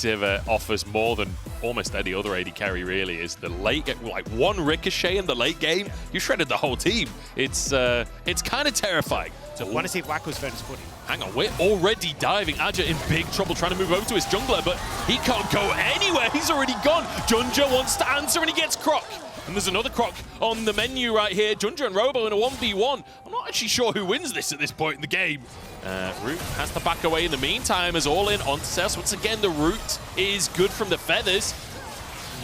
Sivir offers more than almost any other AD carry, really, is the late game. Like one ricochet in the late game, you shredded the whole team. It's kind of terrifying. So I want to see if Wacko's found his footing. Hang on, we're already diving. Aja in big trouble trying to move over to his jungler, but he can't go anywhere. He's already gone. Junja wants to answer and he gets Croc. And there's another Croc on the menu right here. Junja and Robo in a 1v1. I'm not actually sure who wins this at this point in the game. Root has to back away in the meantime as all in onto Seos. Once again, the root is good from the feathers.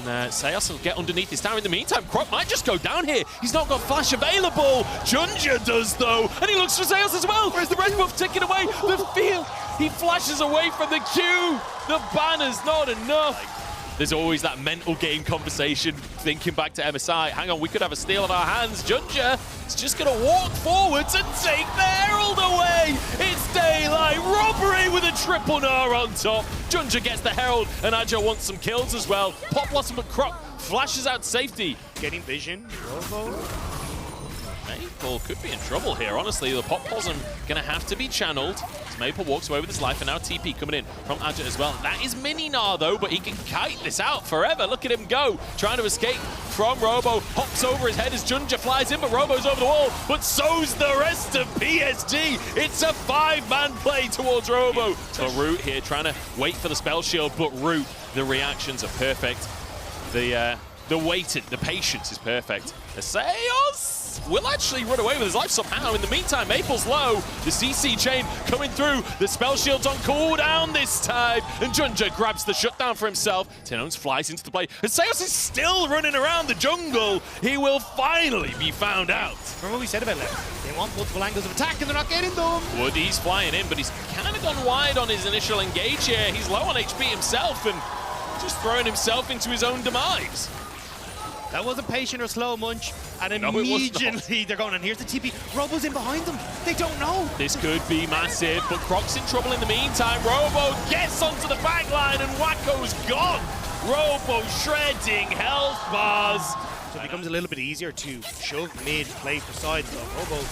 And Seos will get underneath his tower. In the meantime, Croc might just go down here. He's not got flash available. Junja does, though. And he looks for Seos as well. Where's the red buff ticking away? The field. He flashes away from the Q. The banner's not enough. There's always that mental game conversation, thinking back to MSI. Hang on, we could have a steal on our hands. Junja is just going to walk forwards and take the Herald away. It's daylight robbery with a triple Gnar on top. Junja gets the Herald, and Aja wants some kills as well. Pop Blossom but Croc flashes out safety. Getting vision. Robo. Maple could be in trouble here, honestly. The Pop Blossom going to have to be channeled. As Maple walks away with his life, and now TP coming in from Aja as well. That is Mini Gnar, though, but he can kite this out forever. Look at him go, trying to escape from Robo. Hops over his head as Junja flies in, but Robo's over the wall. But so's the rest of PSG. It's a 5-man play towards Robo. So Root here trying to wait for the spell shield, but Root, the reactions are perfect. The waiting, the patience is perfect. Seos will actually run away with his life somehow. In the meantime, Maple's low. The CC chain coming through. The spell shield's on cooldown this time. And Junja grabs the shutdown for himself. Tenones flies into the play. And Seos is still running around the jungle. He will finally be found out. Remember what we said about left? They want multiple angles of attack and they're not getting them. Woody's flying in, but he's kind of gone wide on his initial engage here. He's low on HP himself and just throwing himself into his own demise. That wasn't patient or slow, Munch. And immediately they're going, and here's the TP. Robo's in behind them. They don't know. This could be massive, but Croc's in trouble in the meantime. Robo gets onto the back line, and Wacko's gone. Robo shredding health bars. So it becomes a little bit easier to shove mid, play for sides. So Robo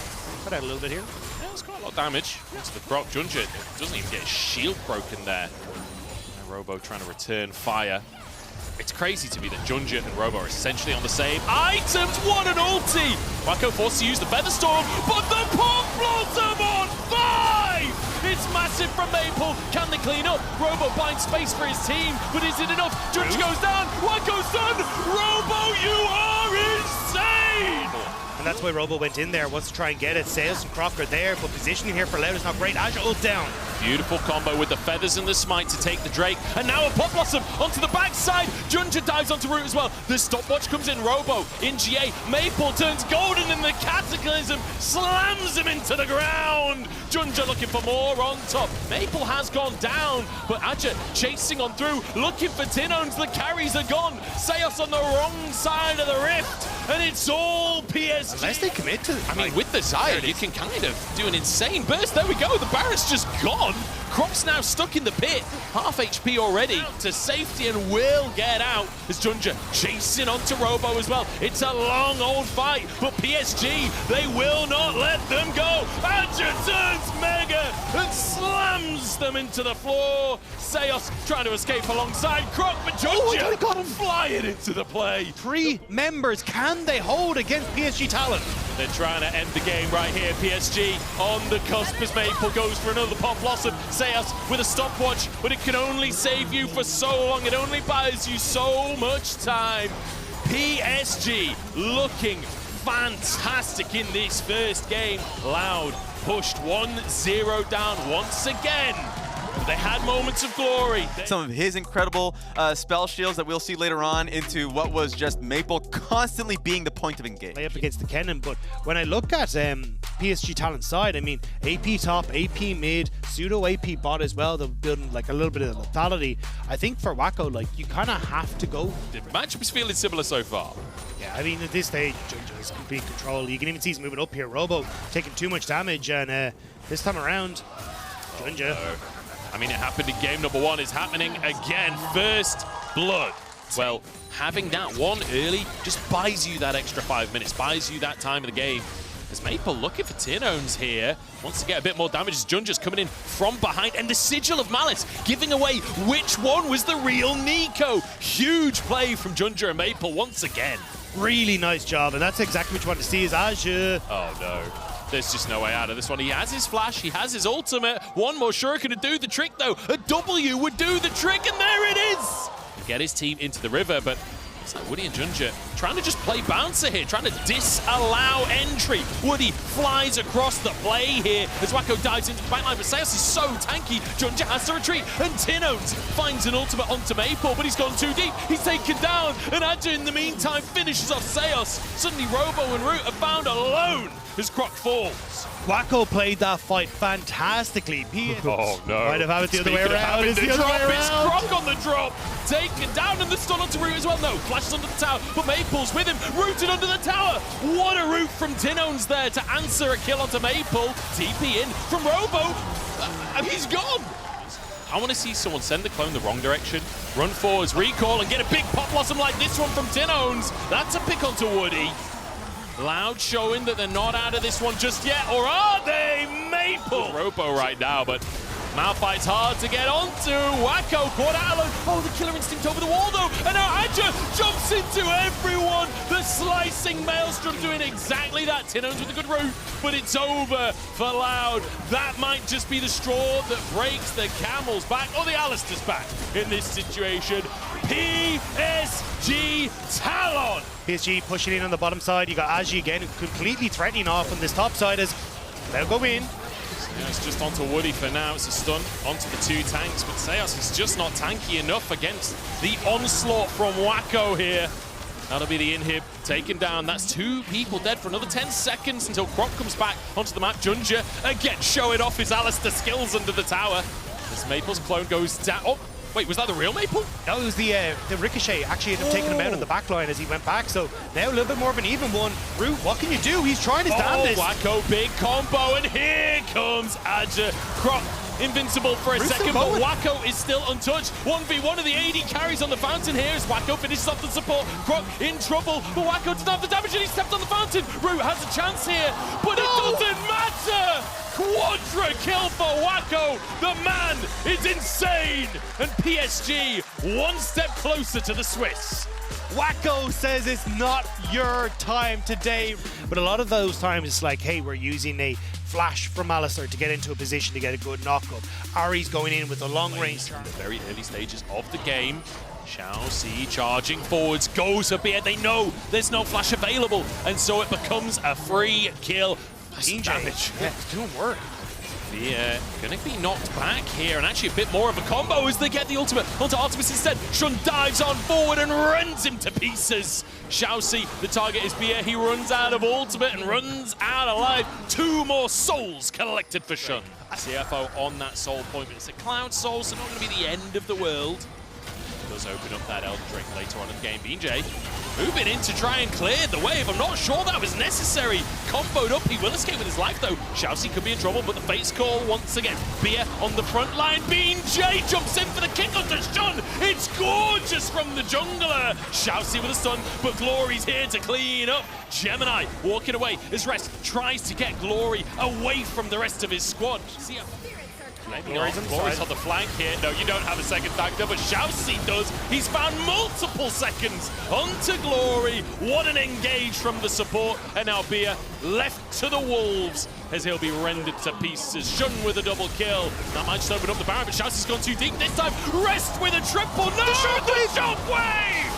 cut out a little bit here. Yeah, it's quite a lot of damage. Onto the Croc. Junja doesn't even get his shield broken there. And Robo trying to return fire. It's crazy to me that Junja and Robo are essentially on the same items. What an ulti! Wacko forced to use the Feather Storm, but the Pop Blossom on 5! It's massive from Maple. Can they clean up? Robo finds space for his team, but is it enough? Junja goes down. Wacko's done. Robo, you are insane! And that's why Robo went in there, wants to try and get it. Seos and Croc are there, but positioning here for Loud is not great. Aja ult down. Beautiful combo with the feathers and the smite to take the Drake. And now a Pop Blossom onto the backside. Junja dives onto Root as well. The stopwatch comes in. Robo in GA. Maple turns golden in the Cataclysm. Slams him into the ground. Junja looking for more on top. Maple has gone down, but Aja chasing on through, looking for Tinones. The carries are gone. Seos on the wrong side of the rift. And it's all PSG. Unless they commit to it. I mean, with the Xayah, you can kind of do an insane burst. There we go. The Barret's just gone. Croc's now stuck in the pit. Half HP already to safety and will get out as Junja chasing onto Robo as well. It's a long old fight, but PSG, they will not let them go. Aja turns mega and slams them into the floor. Seos trying to escape alongside Croc, but Junja got him flying into the play. 3 members, can they hold against PSG talent? They're trying to end the game right here. PSG on the cusp as Maple goes for another Pop Blossom. Seos with a stopwatch, but it can only save you for so long. It only buys you so much time. PSG looking fantastic in this first game. Loud pushed 1-0 down once again. They had moments of glory. Some of his incredible spell shields that we'll see later on into what was just Maple constantly being the point of engage. Play up against the Kennen, but when I look at PSG talent side, I mean, AP top, AP mid, pseudo AP bot as well, they're building like a little bit of lethality. I think for Wacko, like, you kind of have to go. The matchup is feeling similar so far. Yeah, I mean, at this stage, Junja is complete control. You can even see he's moving up here. Robo taking too much damage, and this time around, Junja. I mean, it happened in game number 1. It's happening again. First blood. Well, having that one early just buys you that extra 5 minutes, buys you that time of the game. As Maple looking for Tinones here. Wants to get a bit more damage as Junja's coming in from behind. And the Sigil of Malice giving away which one was the real Nico. Huge play from Junja and Maple once again. Really nice job, and that's exactly what you want to see is Azure. Oh no. There's just no way out of this one. He has his flash, he has his ultimate. One more shuriken to do the trick though. A W would do the trick, and there it is! Get his team into the river, but it's like Woody and Junja trying to just play bouncer here, trying to disallow entry. Woody flies across the play here as Wacko dives into the backline, but Seos is so tanky, Junja has to retreat, and Tinones finds an ultimate onto Maple, but he's gone too deep. He's taken down, and Adja in the meantime finishes off Seos. Suddenly Robo and Root are found alone as Croc falls. Wacko played that fight fantastically. Oh no. Might have it the other way around. It's the other way around. It's Croc on the drop. Taken down, and the stun onto Root as well. No, flashes under the tower, but Maple's with him. Rooted under the tower. What a route from Tinones there to answer a kill onto Maple. TP in from Robo. And he's gone. I want to see someone send the clone the wrong direction, run forwards, recall, and get a big pop blossom like this one from Tinones. That's a pick onto Woody. Loud showing that they're not out of this one just yet, or are they? Maple! Robo right now, but Malphite's hard to get onto. Wacko caught out alone. Oh, the killer instinct over the wall though, and now Adja jumps into everyone. The slicing Maelstrom doing exactly that. Tinones with a good route, but it's over for Loud. That might just be the straw that breaks the camel's back, or the Alistair's back in this situation. PSG Talon! PSG pushing in on the bottom side. You got Aji again, completely threatening off on this top side as they'll go in. Seos just onto Woody for now. It's a stun onto the two tanks, but Seos is just not tanky enough against the onslaught from Wacko here. That'll be the inhib taken down. That's two people dead for another 10 seconds until Croc comes back onto the map. Junja again showing off his Alistair skills under the tower. As Maple's clone goes down. Oh, wait, was that the real Maple? No, it was the Ricochet actually ended up taking him out on the back line as he went back. So now a little bit more of an even one. Root, what can you do? He's trying his damnedest. Wacko, big combo, and here comes Adja. Croc invincible for a second, but Wacko is still untouched. 1v1 of the AD carries on the fountain here as Wacko finishes off the support. Croc in trouble, but Wacko doesn't have the damage and he stepped on the fountain. Root has a chance here, but it doesn't matter! Quadra kill for Wacko! The man is insane! And PSG one step closer to the Swiss. Wacko says it's not your time today. But a lot of those times it's like, hey, we're using a flash from Alistair to get into a position to get a good knock-up. Ari's going in with a long range. In the very early stages of the game, Xiaoxi charging forwards, goes a bit. They know there's no flash available, and so it becomes a free kill. Damage. Yeah, it's doing work. Yeah, gonna be knocked back here, and actually a bit more of a combo as they get the ultimate onto Artemis instead. Shun dives on forward and rends him to pieces. Xiaoxi, the target is Bia. He runs out of ultimate and runs out alive. Two more souls collected for Shun. CFO on that soul point, but it's a Cloud Soul, so not gonna be the end of the world. Does open up that Elder Drake later on in the game. BJ moving in to try and clear the wave. I'm not sure that was necessary. Comboed up, he will escape with his life though. Xiaoxi could be in trouble, but the face call once again. Bia on the front line. BJ jumps in for the kick onto Shun. It's gorgeous from the jungler. Xiaoxi with a stun, but Glory's here to clean up. Gemini walking away as Rest tries to get Glory away from the rest of his squad. See Glory's on the flank here. No, you don't have a second factor, but Xiaoxi does. He's found multiple seconds onto Glory. What an engage from the support. And now Bia left to the wolves as he'll be rendered to pieces. Shun with a double kill. That might just open up the barrier, but Xiaoxi's gone too deep this time. Rest with a triple. No, the shockwave!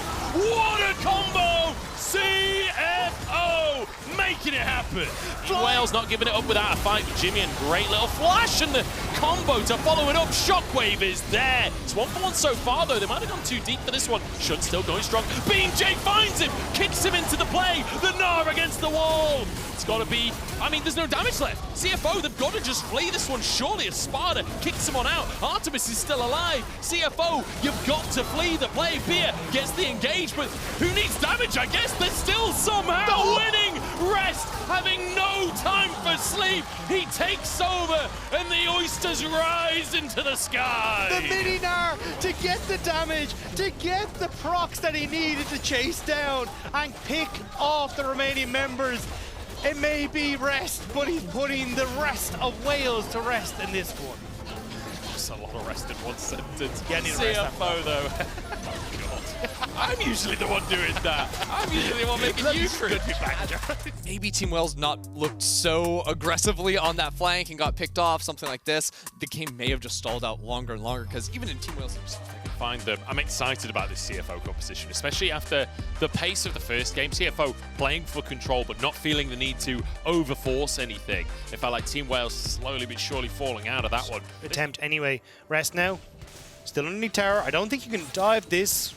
What a combo! CFO making it happen. Wales not giving it up without a fight with Jimmy, and great little flash, and the combo to follow it up. Shockwave is there. It's 1-for-1 so far though. They might have gone too deep for this one. Shun still going strong. BJ finds him, kicks him into the play. The Gnar against the wall. It's got to be, I mean, there's no damage left. CFO, they've got to just flee this one. Surely a Sparta kicks him on out. Artemis is still alive. CFO, you've got to flee the play. Bia gets the engage, but who needs damage? I guess they're still somehow winning. Rest having no time for sleep. He takes over, and the oysters rise into the sky. The mini Gnar to get the damage, to get the procs that he needed to chase down and pick off the remaining members. It may be rest, but he's putting the rest of Wales to rest in this one. Just a lot of rest in one sentence. Yeah, I need to rest that CFO though. Oh god. I'm usually the one doing that. I'm usually the one making you cringe. Maybe Team Wales not looked so aggressively on that flank and got picked off, something like this. The game may have just stalled out longer and longer, because even in Team Wales, Find them. I'm excited about this CFO composition, especially after the pace of the first game. CFO playing for control, but not feeling the need to overforce anything. It felt like Team Wales slowly but surely falling out of that one. Attempt anyway. Rest now. Still underneath tower. I don't think you can dive this.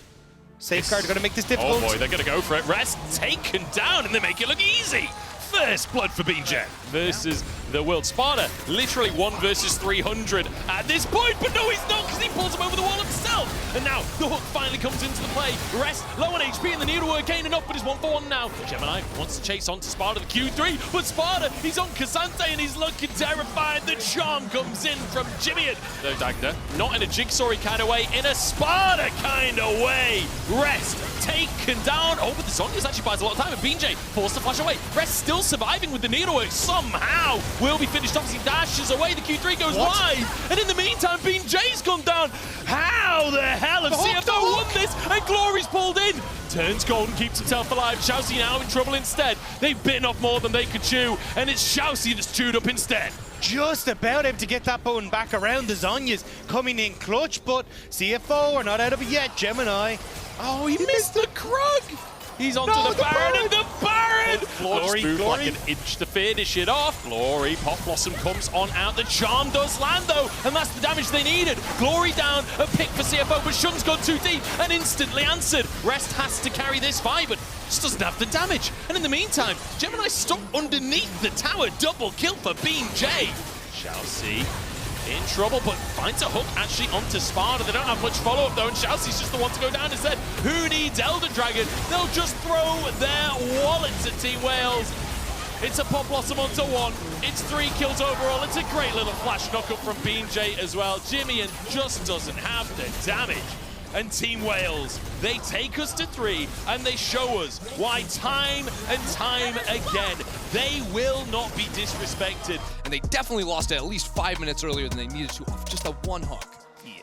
Safeguard are going to make this difficult. Oh boy, they're going to go for it. Rest taken down, and they make it look easy. First blood for BJ versus the world. Sparta, literally 1 versus 300 at this point, but no, he's not, because he pulls him over the wall himself. And now the hook finally comes into the play. Rest low on HP, and the needlework ain't enough, but it's 1-for-1 now. Gemini wants to chase on to Sparta, the Q3, but Sparta, he's on Casante, and he's looking terrified. The charm comes in from Jimmy. Though Dagda, not in a Jigsaw kind of way, in a Sparta kind of way. Rest taken down. Oh, but the Zonias actually buys a lot of time, and BJ forced to flash away. Rest still surviving with the needlework. Somehow will be finished off as he dashes away. The Q3 goes wide, and in the meantime, BJ's gone down. How the hell have CFO won this? And Glory's pulled in. Turns gold and keeps himself alive. Shousey now in trouble instead. They've bitten off more than they could chew, and it's Shousey that's chewed up instead. Just about able to get that button back around. The Zonia's coming in clutch, but CFO are not out of it yet. Gemini. Oh, he missed the Krug. He's onto the Baron, and the Baron! Glory, moved Glory. like an inch to finish it off. Glory, Pop Blossom comes on out. The charm does land though, and that's the damage they needed. Glory down, a pick for CFO, but Shun's gone too deep and instantly answered. Rest has to carry this fight, but just doesn't have the damage. And in the meantime, Gemini stuck underneath the tower. Double kill for Beam J. Shall see. In trouble, but finds a hook actually onto Sparta. They don't have much follow-up though, and Chelsea's just the one to go down instead. Who needs Elder Dragon? They'll just throw their wallets at Team Wales. It's a Pop Blossom onto 1. It's 3 kills overall. It's a great little flash knockup from Beam J as well. Jimmy and just doesn't have the damage. And Team Wales, they take us to 3, and they show us why time and time again, they will not be disrespected. and they definitely lost it at least 5 minutes earlier than they needed to off just that one hook.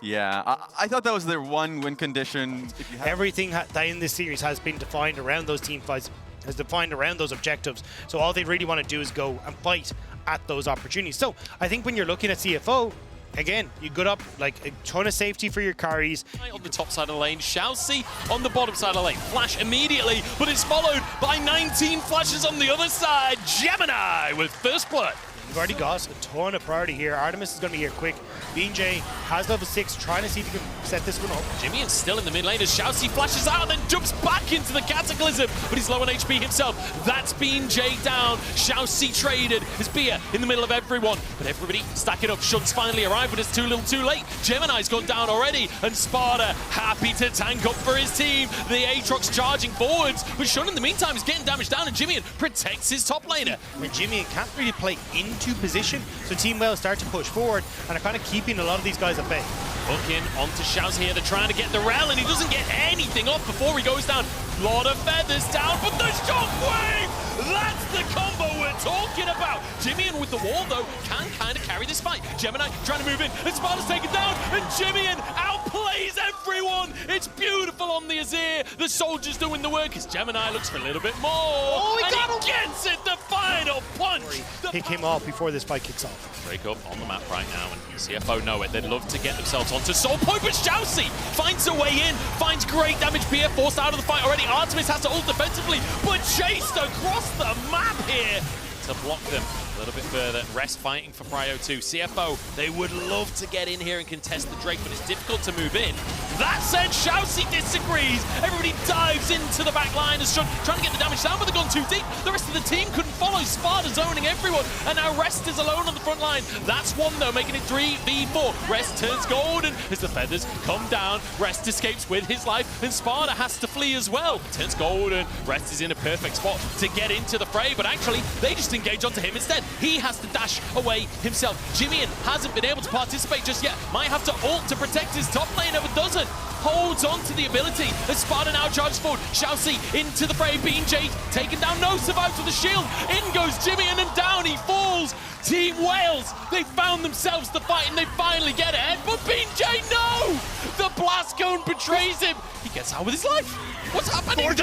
Yeah, I thought that was their one win condition. If you have Everything that in this series has been defined around those team fights, has defined around those objectives. So all they really want to do is go and fight at those opportunities. So I think when you're looking at CFO, again, you got up like a ton of safety for your carries. On the top side of the lane, Shousey on the bottom side of the lane. Flash immediately, but it's followed by 19 flashes on the other side. Gemini with first blood. You've already got a ton of priority here. Artemis is going to be here quick. BJ has level 6, trying to see if he can set this one up. Jimmy is still in the mid lane as Shousey flashes out and then jumps back into the Cataclysm, but he's low on HP himself. That's Beam J down. Shousey traded. His Bia in the middle of everyone, but everybody stacking up. Shun's finally arrived, but it's too little too late. Gemini's gone down already, and Sparta happy to tank up for his team. The Aatrox charging forwards, but Shun in the meantime is getting damaged down, and Jimmy protects his top laner. And Jimmy can't really play into position, so Team Wales start to push forward and are kind of keeping a lot of these guys at bay. Hook in onto Shousey here. They're trying to get the rel, and he doesn't get anything off before he goes down. Lot of feathers down, but the shockwave! That's the combo we're talking about. Jimmy with the wall, though, can kind of carry this fight. Gemini trying to move in, and Sparta's taken down, and Jimmy outplays everyone. It's beautiful on the Azir. The soldier's doing the work as Gemini looks for a little bit more. Oh, he gets it, the final punch. Pick him off before this fight kicks off. Break up on the map right now, and CFO know it. They'd love to get themselves onto Soul Point, but Shousey finds a way in, finds great damage. Pierre forced out of the fight already. Artemis has to ult defensively, but chased across the map here to block them a little bit further. Rest fighting for Prio 2. CFO, they would love to get in here and contest the Drake, but it's difficult to move in. That said, Shousey disagrees. Everybody dives into the back line as Shun trying to get the damage down, but they've gone too deep. The rest of the team couldn't follow. Sparta zoning everyone, and now Rest is alone on the front line. That's one, though, making it 3v4. Rest turns golden as the feathers come down. Rest escapes with his life, and Sparta has to flee as well. Turns golden. Rest is in a perfect spot to get into the fray, but actually, they just engage onto him instead. He has to dash away himself. Jimmy hasn't been able to participate just yet. Might have to ult to protect his top laner, but doesn't. holds on to the ability as Sparta now charges forward. Shousey into the fray. BJ taken down. No, survives with the shield. In goes Jimmy and down he falls. Team Wales, they found themselves the fight and they finally get ahead. But BJ, no! The blast cone betrays him. He gets out with his life. What's happening? What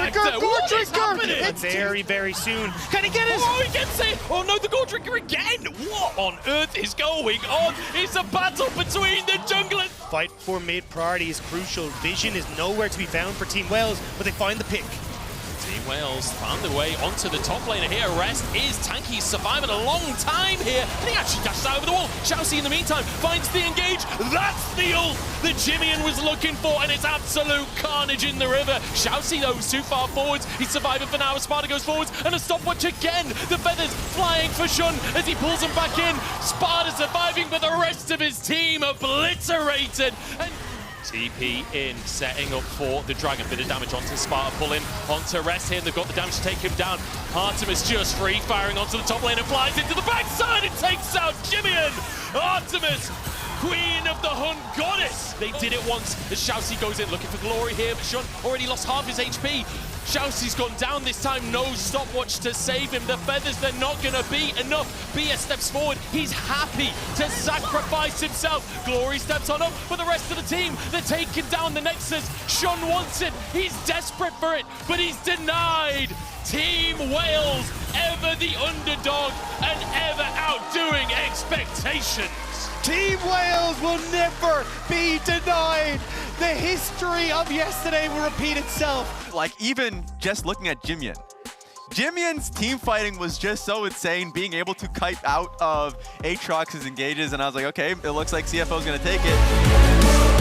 is happening? It's very, very soon. Can he get it? Oh, he gets it! Oh no, the Gore Drinker again! What on earth is going on? It's a battle between the junglers. Fight for mid priority is crucial. Vision is nowhere to be found for Team Wales, but they find the pick. Team Wales found their way onto the top laner here. Rest is tanky, surviving a long time here. And he actually dashes out over the wall. Shousey in the meantime finds the engage. That's the ult that Jimmian was looking for, and it's absolute carnage in the river. Shousey though is too far forwards. He's surviving for now as Sparta goes forwards, and a stopwatch again. The feathers flying for Shun as he pulls him back in. Sparta surviving, but the rest of his team obliterated. And TP in, setting up for the Dragon. Bit of damage onto Sparta, pulling onto Rest here, and they've got the damage to take him down. Artemis just free firing onto the top lane and flies into the backside and takes out Jimmian. Artemis, Queen of the Hunt Goddess. They did it once as Shousey goes in looking for glory here, but Shun already lost half his HP. Shousey's gone down this time, no stopwatch to save him. The feathers, they're not gonna be enough. BS steps forward, he's happy to sacrifice himself. Glory steps on up, but the rest of the team, they're taking down the Nexus. Shun wants it, he's desperate for it, but he's denied. Team Wales, ever the underdog and ever outdoing expectations. Team Wales will never be denied. The history of yesterday will repeat itself. Like, even just looking at Jimmian. Jimmian's team fighting was just so insane, being able to kite out of Aatrox's engages, and I was like, okay, it looks like CFO's gonna take it.